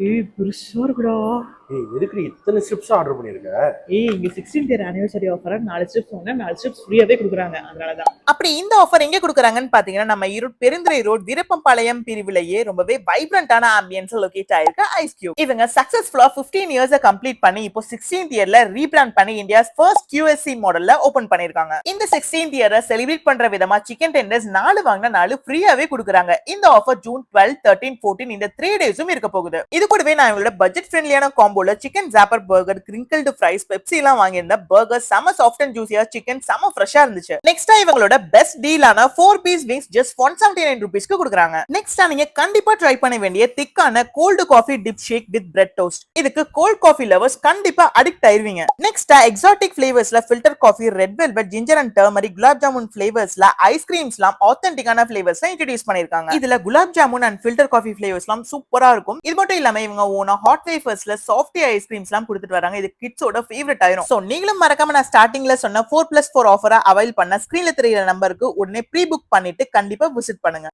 ஏய் பெருசா இருக்குடா. எதுக்கு இத்தனை ஸ்ட்ரிப்ஸ் ஆர்டர் பண்ணிருக்க? இங்க 16th இயர் ஆனிவர்சரி ஆஃபரா 4 ஸ்ட்ரிப்ஸ் வாங்கினா 4 ஸ்ட்ரிப்ஸ் ஃப்ரீயாவே கொடுக்குறாங்க. அதனாலதான். அப்படி இந்த ஆஃபர் எங்க கொடுக்குறாங்கன்னு பாத்தீங்கன்னா நம்ம ஈரோடு பெருந்துறை ரோட் வீரப்பம்பாளையம் பிரிவிலேயே ரொம்பவே வைப்ரண்டான ஆம்பியன்ஸ் லொகேட் ஆயிருக்கு ஐஸ் கியூப். இவங்க சக்சஸ்ஃபுல்லா 15 இயர்ஸ் கம்ப்ளீட் பண்ணி இப்போ 16th இயர்ல ரீபிராண்ட் பண்ணி இந்தியாஸ் ஃபர்ஸ்ட் QSC மாடல்ல ஓபன் பண்ணிருக்காங்க. இந்த 16th இயரை செலிப்ரேட் பண்ற விதமா சிக்கன் டெண்டர்ஸ் 4 வாங்கினா 4 ஃப்ரீயாவே கொடுக்குறாங்க. இந்த ஆஃபர் ஜூன் 12, 13, 14 இந்த 3 டேஸும் இருக்க போகுது. இது கூடவே நான் இவங்களோட பட்ஜெட் ஃப்ரெண்ட்லியான காம்போல சிக்கன் ஜாப்பர் பர்கர், கிரிங்கிள்டு ஃப்ரைஸ், பெப்சி எல்லாம் வாங்கியிருந்த பர்கர் செம சாஃப்ட் அண்ட் ஜூசியா, சிக்கன் செம ஃப்ரெஷ்ஷா இருந்துச்சு. நெக்ஸ்டா இவங்களோட பெஸ்ட் டீலான 4 பீஸ் விங்ஸ் ஜஸ்ட் 179 ரூபீஸ்க்கு கொடுக்குறாங்க. நெக்ஸ்டா நீங்க கண்டிப்பா ட்ரை பண்ண வேண்டிய திக்கான cold coffee dip shake with bread toast. இதுக்கு கோல்ட் காஃபி லவர்ஸ் கண்டிப்பா அடிக்ட் ஆயிருவீங்க. நெக்ஸ்டா எக்ஸாட்டிக் ஃபிளேவர்ஸ்ல filter coffee, red velvet, ginger and turmeric, gulab jamun ஃபிளேவர்ஸ்ல ஐஸ்கிரீம்ஸ்லாம் ஆத்தென்டிக்கான ஃபிளேவர்ஸ் இன்ட்ரோடியூஸ் பண்ணிருக்காங்க. இதுல gulab jamun and filter coffee ஃபிளேவர்ஸ்லாம் சூப்பரா இருக்கும். இது மட்டும் இல்லாம இவங்க ஓனா ஹாட் வேஃபர்ஸ்ல சாஃப்டி ஐஸ்கிரீம்ஸ்லாம் கொடுத்துட்டு வராங்க. இது கிட்ஸோட ஃபேவரட் ஆயிரும். சோ நீங்களும் மறக்காம நான் ஸ்டார்டிங்ல சொன்ன 4+4 ஆஃபரா அவைல் பண்ண ஸ்கிரீன்ல தெரியுற நம்பருக்கு உடனே ப்ரீ புக் பண்ணிட்டு கண்டிப்பா விசிட் பண்ணுங்க.